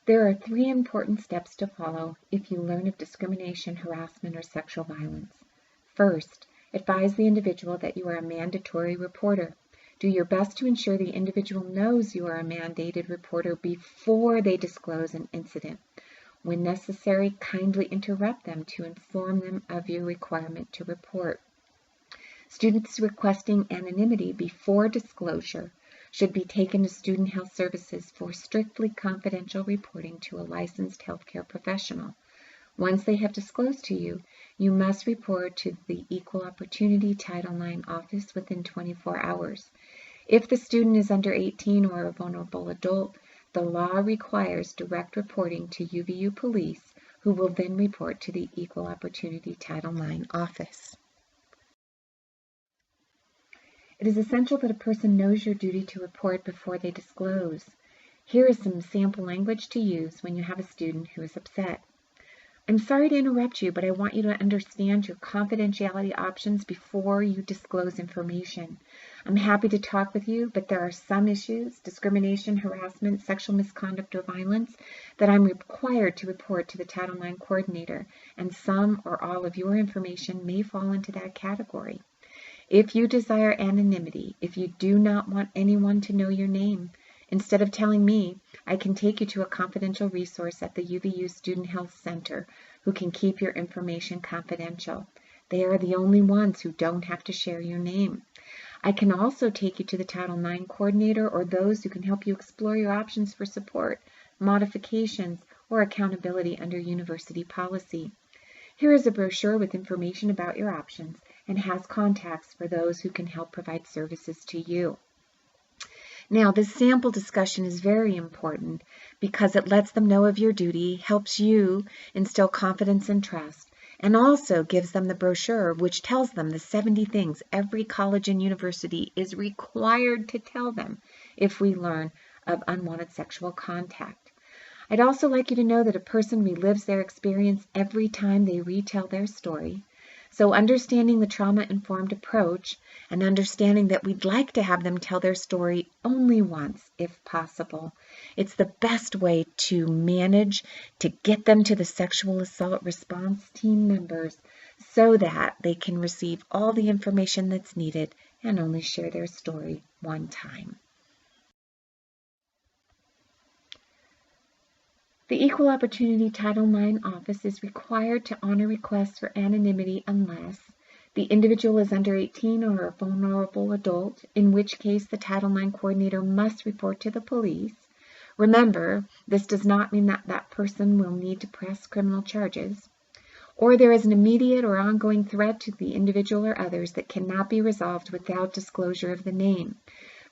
There are 3 important steps to follow if you learn of discrimination, harassment, or sexual violence. First, advise the individual that you are a mandatory reporter. Do your best to ensure the individual knows you are a mandated reporter before they disclose an incident. When necessary, kindly interrupt them to inform them of your requirement to report. Students requesting anonymity before disclosure should be taken to Student Health Services for strictly confidential reporting to a licensed healthcare professional. Once they have disclosed to you, you must report to the Equal Opportunity Title IX office within 24 hours. If the student is under 18 or a vulnerable adult, the law requires direct reporting to UVU police, who will then report to the Equal Opportunity Title IX office. It is essential that a person knows your duty to report before they disclose. Here is some sample language to use when you have a student who is upset. I'm sorry to interrupt you, but I want you to understand your confidentiality options before you disclose information. I'm happy to talk with you, but there are some issues, discrimination, harassment, sexual misconduct, or violence, that I'm required to report to the Title IX coordinator, and some or all of your information may fall into that category. If you desire anonymity, if you do not want anyone to know your name, instead of telling me, I can take you to a confidential resource at the UVU Student Health Center who can keep your information confidential. They are the only ones who don't have to share your name. I can also take you to the Title IX coordinator or those who can help you explore your options for support, modifications, or accountability under university policy. Here is a brochure with information about your options and has contacts for those who can help provide services to you. Now, this sample discussion is very important because it lets them know of your duty, helps you instill confidence and trust, and also gives them the brochure which tells them the 70 things every college and university is required to tell them if we learn of unwanted sexual contact. I'd also like you to know that a person relives their experience every time they retell their story. So understanding the trauma-informed approach and understanding that we'd like to have them tell their story only once, if possible. It's the best way to manage, to get them to the sexual assault response team members so that they can receive all the information that's needed and only share their story one time. The Equal Opportunity Title IX office is required to honor requests for anonymity unless the individual is under 18 or a vulnerable adult, in which case the Title IX coordinator must report to the police. Remember, this does not mean that that person will need to press criminal charges, or there is an immediate or ongoing threat to the individual or others that cannot be resolved without disclosure of the name.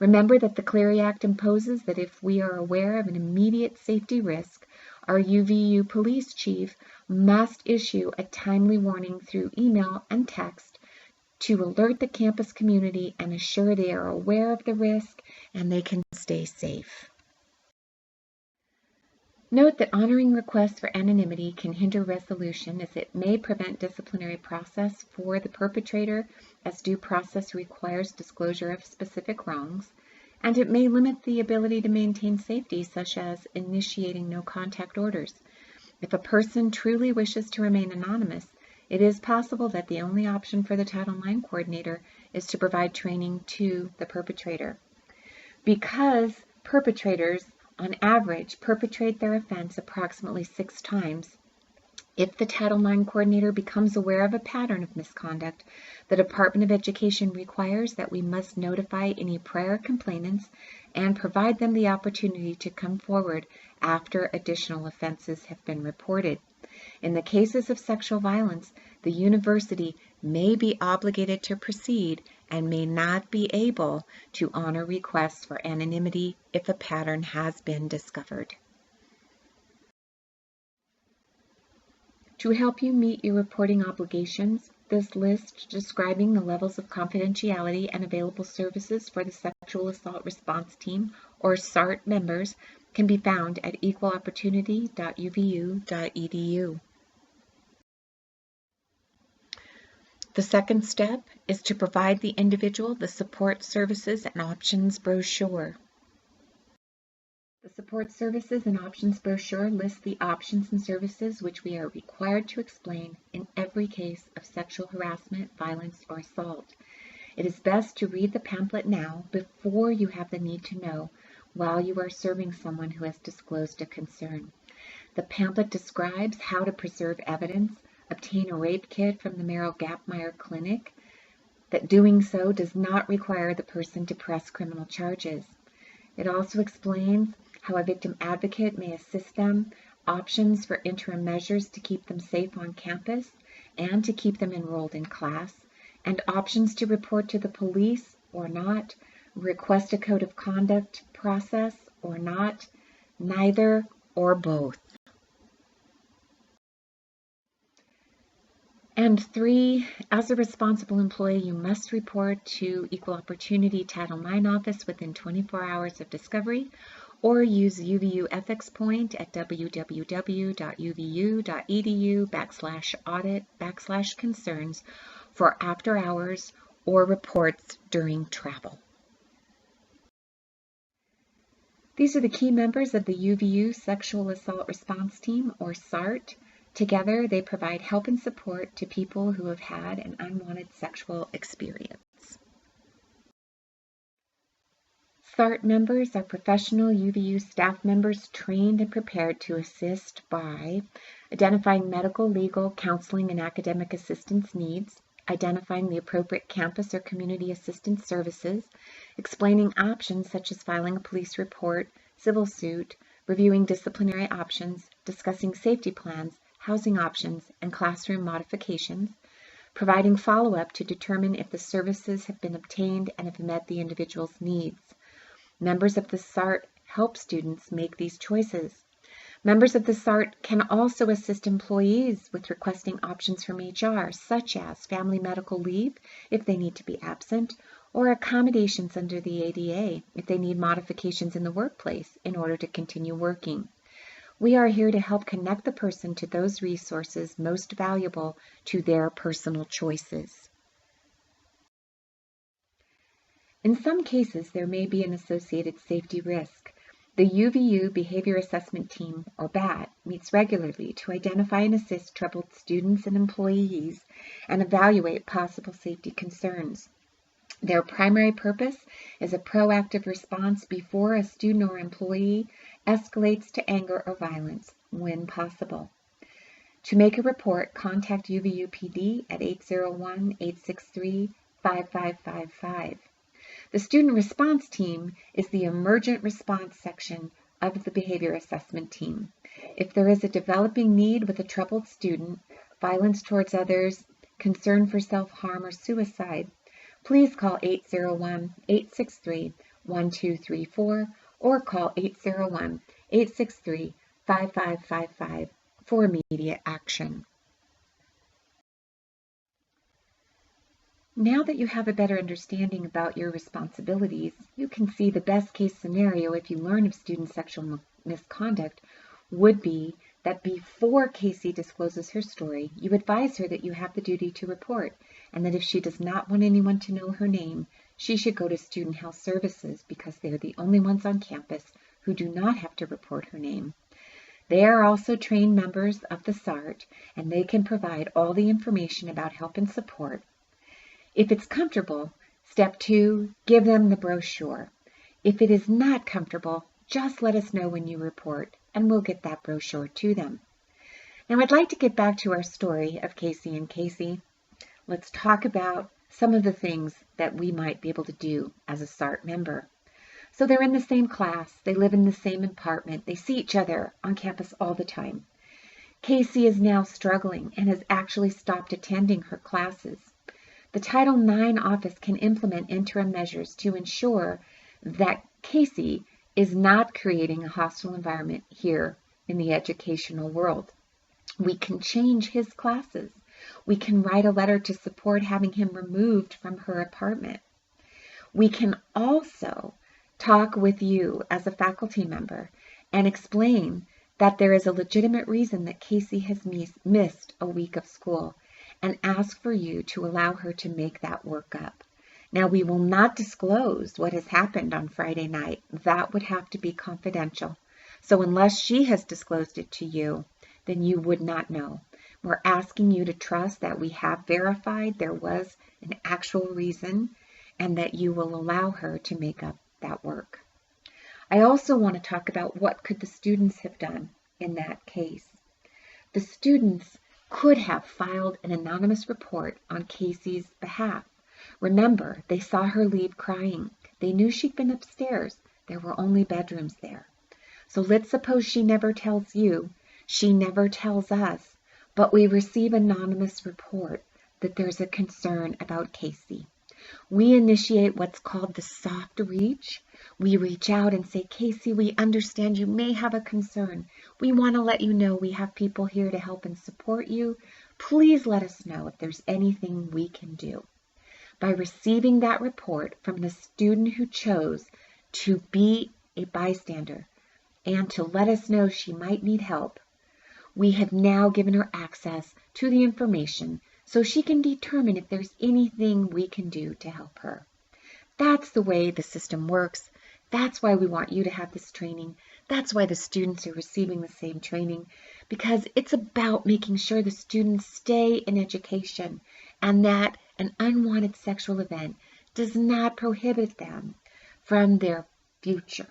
Remember that the Clery Act imposes that if we are aware of an immediate safety risk, our UVU police chief must issue a timely warning through email and text to alert the campus community and assure they are aware of the risk and they can stay safe. Note that honoring requests for anonymity can hinder resolution as it may prevent disciplinary process for the perpetrator as due process requires disclosure of specific wrongs, and it may limit the ability to maintain safety, such as initiating no contact orders. If a person truly wishes to remain anonymous, it is possible that the only option for the Title IX coordinator is to provide training to the perpetrator. Because perpetrators, on average, perpetrate their offense approximately 6 times, if the Title IX coordinator becomes aware of a pattern of misconduct, the Department of Education requires that we must notify any prior complainants and provide them the opportunity to come forward after additional offenses have been reported. In the cases of sexual violence, the university may be obligated to proceed and may not be able to honor requests for anonymity if a pattern has been discovered. To help you meet your reporting obligations, this list describing the levels of confidentiality and available services for the Sexual Assault Response Team, or SART members, can be found at equalopportunity.uvu.edu. The second step is to provide the individual the support services and options brochure. The Support Services and Options brochure lists the options and services which we are required to explain in every case of sexual harassment, violence, or assault. It is best to read the pamphlet now before you have the need to know while you are serving someone who has disclosed a concern. The pamphlet describes how to preserve evidence, obtain a rape kit from the Merrill Gapmeyer Clinic, that doing so does not require the person to press criminal charges. It also explains how a victim advocate may assist them, options for interim measures to keep them safe on campus and to keep them enrolled in class, and options to report to the police or not, request a code of conduct process or not, neither or both. And 3, as a responsible employee, you must report to Equal Opportunity Title IX office within 24 hours of discovery, or use UVU Ethics Point at www.uvu.edu/audit/concerns for after hours or reports during travel. These are the key members of the UVU Sexual Assault Response Team, or SART. Together, they provide help and support to people who have had an unwanted sexual experience. SART members are professional UVU staff members trained and prepared to assist by identifying medical, legal, counseling, and academic assistance needs, identifying the appropriate campus or community assistance services, explaining options such as filing a police report, civil suit, reviewing disciplinary options, discussing safety plans, housing options, and classroom modifications, providing follow-up to determine if the services have been obtained and have met the individual's needs. Members of the SART help students make these choices. Members of the SART can also assist employees with requesting options from HR, such as family medical leave if they need to be absent, or accommodations under the ADA if they need modifications in the workplace in order to continue working. We are here to help connect the person to those resources most valuable to their personal choices. In some cases, there may be an associated safety risk. The UVU Behavior Assessment Team, or BAT, meets regularly to identify and assist troubled students and employees and evaluate possible safety concerns. Their primary purpose is a proactive response before a student or employee escalates to anger or violence when possible. To make a report, contact UVU PD at 801-863-5555. The Student Response Team is the emergent response section of the Behavior Assessment Team. If there is a developing need with a troubled student, violence towards others, concern for self-harm or suicide, please call 801-863-1234 or call 801-863-5555 for immediate action. Now that you have a better understanding about your responsibilities, you can see the best case scenario if you learn of student sexual misconduct would be that before Casey discloses her story, you advise her that you have the duty to report, and that if she does not want anyone to know her name, she should go to Student Health Services because they are the only ones on campus who do not have to report her name. They are also trained members of the SART, and they can provide all the information about help and support. If it's comfortable, step 2, give them the brochure. If it is not comfortable, just let us know when you report, and we'll get that brochure to them. Now I'd like to get back to our story of Casey and Casey. Let's talk about some of the things that we might be able to do as a SART member. So they're in the same class, they live in the same apartment, they see each other on campus all the time. Casey is now struggling and has actually stopped attending her classes. The Title IX office can implement interim measures to ensure that Casey is not creating a hostile environment here in the educational world. We can change his classes. We can write a letter to support having him removed from her apartment. We can also talk with you as a faculty member and explain that there is a legitimate reason that Casey has missed a week of school and ask for you to allow her to make that work up. Now, we will not disclose what has happened on Friday night. That would have to be confidential. So unless she has disclosed it to you, then you would not know. We're asking you to trust that we have verified there was an actual reason and that you will allow her to make up that work. I also want to talk about what could the students have done in that case. The students could have filed an anonymous report on Casey's behalf. Remember, they saw her leave crying. They knew she'd been upstairs. There were only bedrooms there. So let's suppose she never tells you, she never tells us, but we receive an anonymous report that there's a concern about Casey. We initiate what's called the soft reach. We reach out and say, Casey, we understand you may have a concern. We want to let you know we have people here to help and support you. Please let us know if there's anything we can do. By receiving that report from the student who chose to be a bystander and to let us know she might need help, we have now given her access to the information so she can determine if there's anything we can do to help her. That's the way the system works. That's why we want you to have this training. That's why the students are receiving the same training, because it's about making sure the students stay in education and that an unwanted sexual event does not prohibit them from their future.